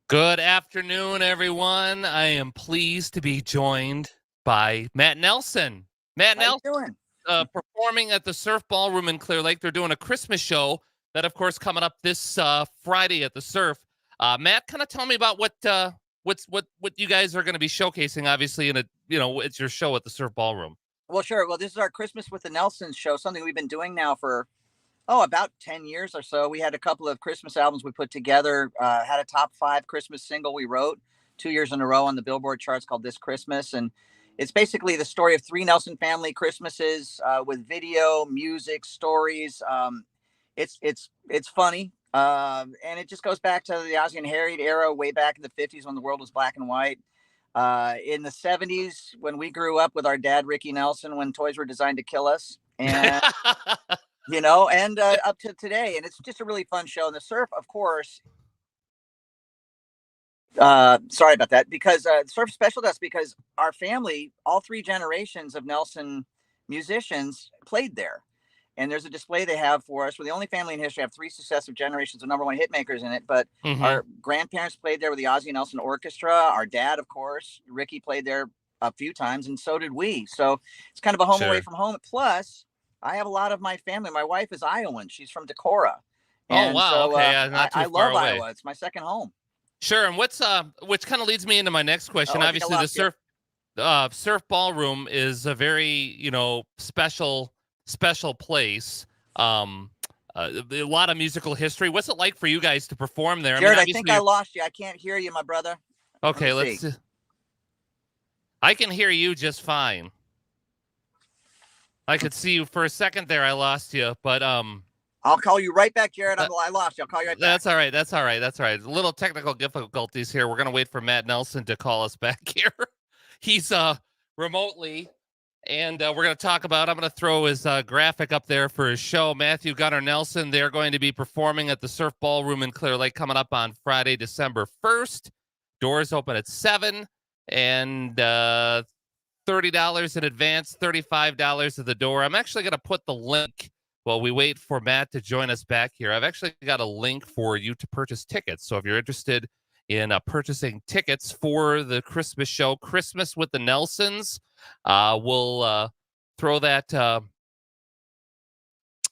Good afternoon, everyone. I am pleased to be joined by Matt Nelson. Matt How you Nelson, doing? performing at the Surf Ballroom in Clear Lake. They're doing a Christmas show that, of course, coming up this Friday at the Surf. Matt, kind of tell me about what you guys are going to be showcasing. Obviously, it's your show at the Surf Ballroom. Well, sure. Well, this is our Christmas with the Nelsons show, something we've been doing now for about 10 years or so. We had a couple of Christmas albums we put together, had a top 5 Christmas single we wrote 2 years in a row on the Billboard charts called This Christmas. And it's basically the story of 3 Nelson family Christmases, with video, music, stories. It's funny. And it just goes back to the Ozzie and Harriet era, way back in the 50s when the world was black and white. In the 70s, when we grew up with our dad, Ricky Nelson, when toys were designed to kill us. And up to today. And it's just a really fun show. And the Surf, of course, sorry about that, because Surf special to us because our family, all 3 generations of Nelson musicians played there. And there's a display they have for us. We're the only family in history to have 3 successive generations of #1 hit makers in it. But our grandparents played there with the Ozzie Nelson Orchestra. Our dad, of course, Ricky, played there a few times, and so did we. So it's kind of a home away from home. Plus, I have a lot of my family. My wife is Iowan. She's from Decorah. Oh, And wow. so Okay. Not too I far love away. Iowa. It's my second home. Sure. And which kind of leads me into my next question. Oh, Obviously, the Surf Ballroom is a very, special place. A lot of musical history. What's it like for you guys to perform there? Jared, I think I lost you. I can't hear you, my brother. Okay, let's see. I can hear you just fine. I could see you for a second there. I lost you, but I'll call you right back, Jared. I lost you. I'll call you right back. That's all right. That's all right. That's all right. A little technical difficulties here. We're gonna wait for Matt Nelson to call us back here. He's remotely, and we're gonna talk about. I'm gonna throw his graphic up there for his show. Matthew Gunnar Nelson. They're going to be performing at the Surf Ballroom in Clear Lake coming up on Friday, December 1st. Doors open at 7, and $30 in advance, $35 at the door. I'm actually gonna put the link. Well, we wait for Matt to join us back here. I've actually got a link for you to purchase tickets. So if you're interested in purchasing tickets for the Christmas show, Christmas with the Nelsons, we'll throw that.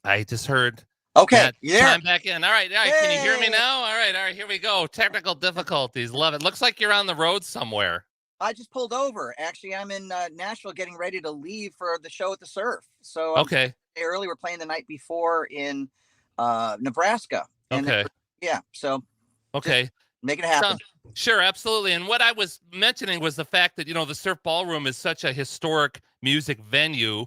I just heard. Okay, yeah. Time back in. All right. Hey. Can you hear me now? All right. Here we go. Technical difficulties. Love it. Looks like you're on the road somewhere. I just pulled over. Actually, I'm in Nashville getting ready to leave for the show at the Surf. So okay. Early, we're playing the night before in Nebraska. Okay. So okay. Make it happen. Sure, absolutely. And what I was mentioning was the fact that, the Surf Ballroom is such a historic music venue.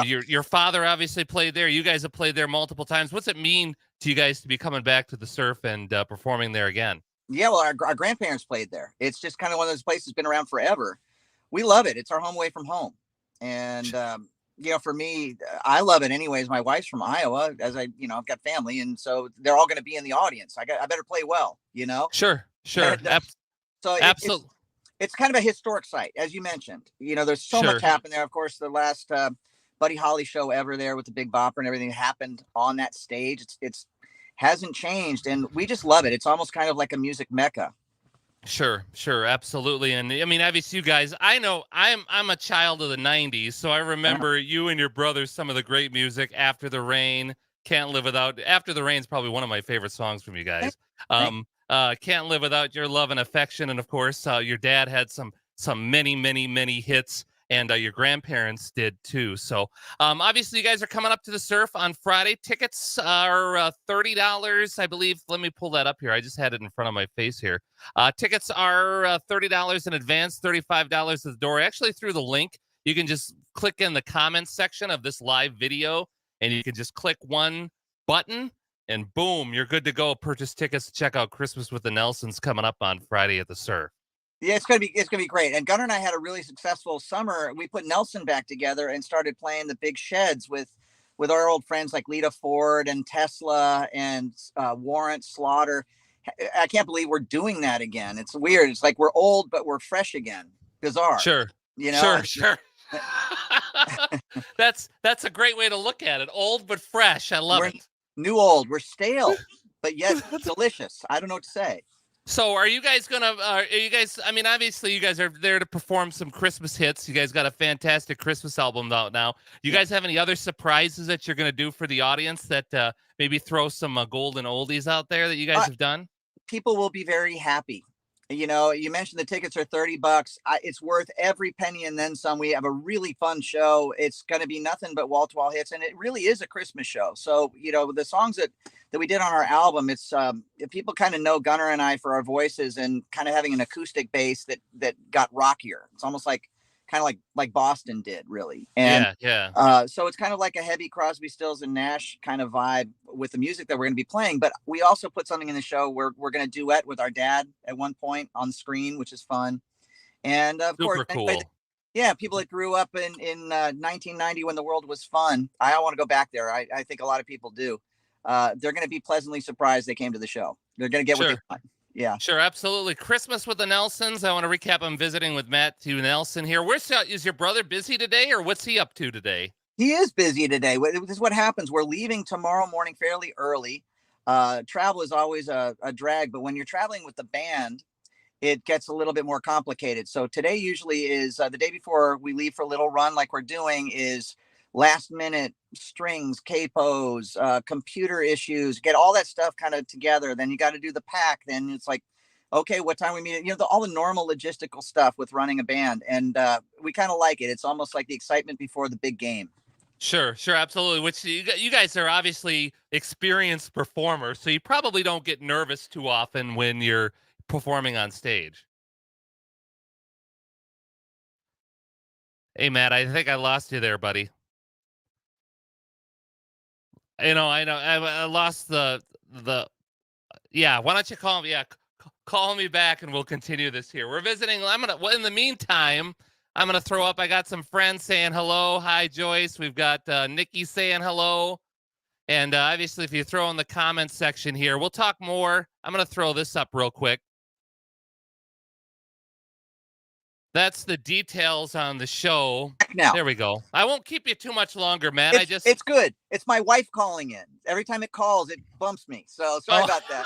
Your father obviously played there. You guys have played there multiple times. What's it mean to you guys to be coming back to the Surf and performing there again? Yeah, well, our grandparents played there. It's just kind of one of those places that's been around forever. We love it. It's our home away from home. And, for me, I love it anyways. My wife's from Iowa, as I've got family. And so they're all going to be in the audience. I better play well, Sure. And, so absolutely. It's kind of a historic site, as you mentioned. There's so much happened there. Of course, the last Buddy Holly show ever there with the Big Bopper and everything happened on that stage. It's hasn't changed, and we just love it. It's almost kind of like a music mecca. Sure, absolutely. And I mean, obviously, you guys, I know I'm a child of the 90s, so I remember you and your brothers, some of the great music. After the Rain, Can't Live Without. After the Rain is probably one of my favorite songs from you guys. Can't Live Without Your Love and Affection, and of course, your dad had some many hits. And your grandparents did too. So obviously, you guys are coming up to the Surf on Friday. Tickets are $30, I believe. Let me pull that up here. I just had it in front of my face here. Tickets are $30 in advance, $35 at the door. Actually, through the link, you can just click in the comments section of this live video, and you can just click one button, and boom, you're good to go. Purchase tickets to check out Christmas with the Nelsons coming up on Friday at the Surf. Yeah, it's gonna be great. And Gunnar and I had a really successful summer. We put Nelson back together and started playing the big sheds with our old friends like Lita Ford and Tesla and Warrant Slaughter. I can't believe we're doing that again. It's weird. It's like we're old, but we're fresh again. Bizarre. Sure. Sure. That's a great way to look at it. Old but fresh. I love it. New old. We're stale, but yet delicious. I don't know what to say. So are you guys gonna? Are you guys? I mean, obviously, you guys are there to perform some Christmas hits. You guys got a fantastic Christmas album out now. You Yeah. guys have any other surprises that you're gonna do for the audience that maybe throw some golden oldies out there that you guys Uh, have done? People will be very happy. You know, you mentioned the tickets are $30. It's worth every penny and then some. We have a really fun show. It's going to be nothing but wall to wall hits, and it really is a Christmas show. So, you know, the songs that we did on our album, it's people kind of know Gunnar and I for our voices and kind of having an acoustic bass that got rockier. It's almost like kind of like Boston did, really. And Yeah, yeah. so it's kind of like a heavy Crosby, Stills, and Nash kind of vibe with the music that we're going to be playing. But we also put something in the show where we're going to duet with our dad at one point on screen, which is fun. And of course, Super cool. yeah, people that grew up in 1990 when the world was fun. I don't want to go back there. I think a lot of people do. They're going to be pleasantly surprised they came to the show. They're going to get what they Sure. want. Yeah. Sure, absolutely. Christmas with the Nelsons. I want to recap. I'm visiting with Matthew Nelson here. Is your brother busy today, or what's he up to today? He is busy today. This is what happens. We're leaving tomorrow morning fairly early. Travel is always a drag, but when you're traveling with the band, it gets a little bit more complicated. So today usually is the day before we leave for a little run, like we're doing, is last minute strings, capos, computer issues, get all that stuff kind of together. Then you got to do the pack. Then it's like, okay, what time we meet? You know, all the normal logistical stuff with running a band, and we kind of like it. It's almost like the excitement before the big game. Sure, sure, absolutely. Which you guys are obviously experienced performers, so you probably don't get nervous too often when you're performing on stage. Hey, Matt, I think I lost you there, buddy. I know, I lost the. Yeah, why don't you call me? Yeah, call me back, and we'll continue this here. We're visiting. Well, in the meantime, I'm gonna throw up. I got some friends saying hello. Hi, Joyce. We've got Nikki saying hello. And obviously, if you throw in the comments section here, we'll talk more. I'm going to throw this up real quick. That's the details on the show. Now, There we go. I won't keep you too much longer, man. it's good. It's my wife calling in. Every time it calls, it bumps me. So sorry about that.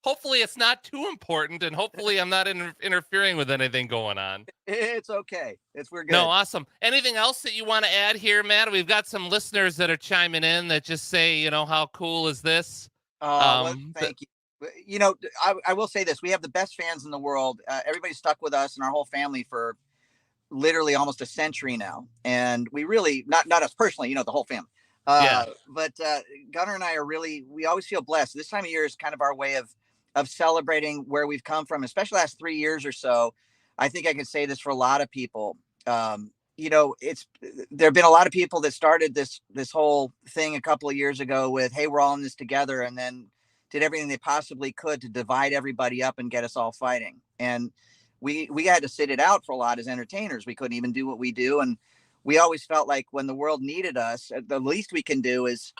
Hopefully, it's not too important, and hopefully, I'm not interfering with anything going on. It's okay. We're good. No, awesome. Anything else that you want to add here, Matt? We've got some listeners that are chiming in that just say, how cool is this? Well, thank you. You know, I will say this: we have the best fans in the world. Everybody's stuck with us and our whole family for literally almost a century now, and we really not us personally. You know, the whole family. Yeah. But Gunnar and I we always feel blessed. This time of year is kind of our way of celebrating where we've come from, especially the last 3 years or so. I think I can say this for a lot of people. You know, there have been a lot of people that started this whole thing a couple of years ago with, hey, we're all in this together, and then did everything they possibly could to divide everybody up and get us all fighting. And we had to sit it out for a lot as entertainers. We couldn't even do what we do, and we always felt like when the world needed us, the least we can do is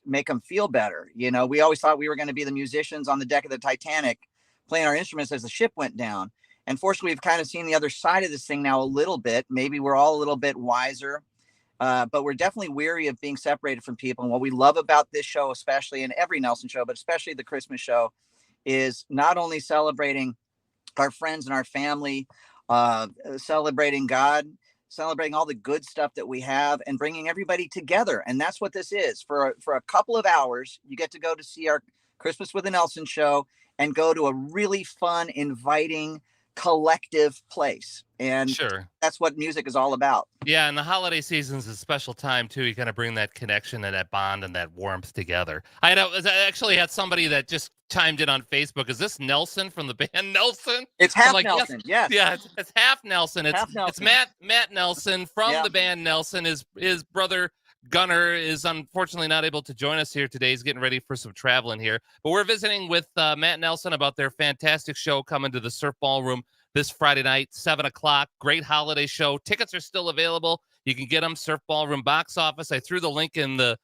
make them feel better. You know, we always thought we were going to be the musicians on the deck of the Titanic playing our instruments as the ship went down. And fortunately, we've kind of seen the other side of this thing now a little bit. Maybe we're all a little bit wiser, but we're definitely weary of being separated from people. And what we love about this show, especially in every Nelson show, but especially the Christmas show, is not only celebrating our friends and our family, celebrating God, celebrating all the good stuff that we have, and bringing everybody together. And that's what this is. For a couple of hours, you get to go to see our Christmas with the Nelson show and go to a really fun, inviting, collective place. And Sure. that's what music is all about. Yeah, and the holiday season's a special time too. You kind of bring that connection and that bond and that warmth together. I actually had somebody that just chimed in on Facebook. Is this Nelson from the band Nelson? It's half Nelson. Yes. Yeah, it's half Nelson. Half Nelson. It's Matt Nelson from the band Nelson. His brother Gunnar is unfortunately not able to join us here today. He's getting ready for some traveling here. But we're visiting with Matt Nelson about their fantastic show coming to the Surf Ballroom this Friday night, 7 o'clock. Great holiday show. Tickets are still available. You can get them, Surf Ballroom box office. I threw the link in the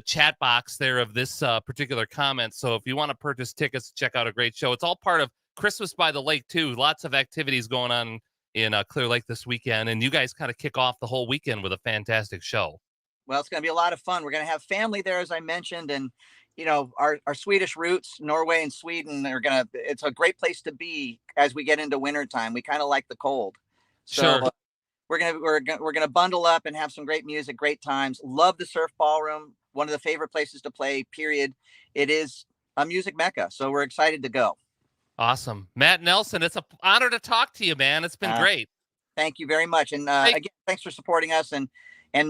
chat box there of this particular comment. So if you want to purchase tickets, check out a great show. It's all part of Christmas by the Lake, too. Lots of activities going on in Clear Lake this weekend. And you guys kind of kick off the whole weekend with a fantastic show. Well, it's going to be a lot of fun. We're going to have family there, as I mentioned, and our Swedish roots, Norway and Sweden, are gonna. It's a great place to be as we get into wintertime. We kind of like the cold, so Sure. we're gonna bundle up and have some great music, great times. Love the Surf Ballroom. One of the favorite places to play. Period. It is a music mecca, so we're excited to go. Awesome. Matt Nelson, it's an honor to talk to you, man. It's been great. Thank you very much, and Hey, again, thanks for supporting us, and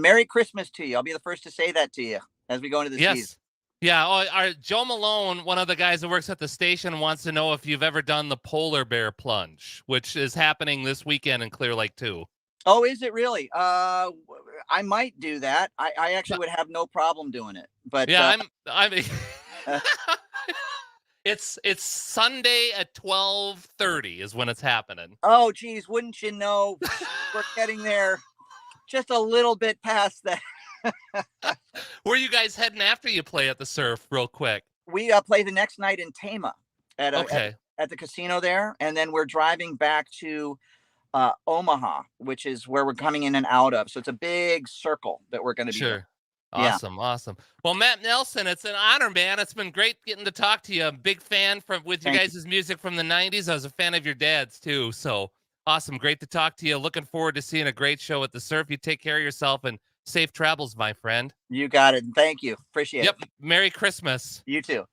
Merry Christmas to you. I'll be the first to say that to you as we go into the season. yes. Yeah. Oh, Joe Malone, one of the guys that works at the station, wants to know if you've ever done the polar bear plunge, which is happening this weekend in Clear Lake too. Oh, is it really? I might do that. I actually would have no problem doing it. But Yeah, I'm uh, it's Sunday at 12:30 is when it's happening. oh, geez, wouldn't you know? We're getting there just a little bit past that. Where are you guys heading after you play at the surf, real quick? We play the next night in Tama Okay. at the casino there, and then we're driving back to Omaha, which is where we're coming in and out of. So it's a big circle that we're going to be doing. Sure. Yeah. Awesome. Awesome. Well, Matt Nelson, it's an honor, man. It's been great getting to talk to you. I'm a big fan with you Thank guys' music from the 90s. I was a fan of your dad's too. So awesome. Great to talk to you. Looking forward to seeing a great show at the surf. You take care of yourself and safe travels, my friend. You got it. Thank you. Appreciate Yep. it. Merry Christmas. You too.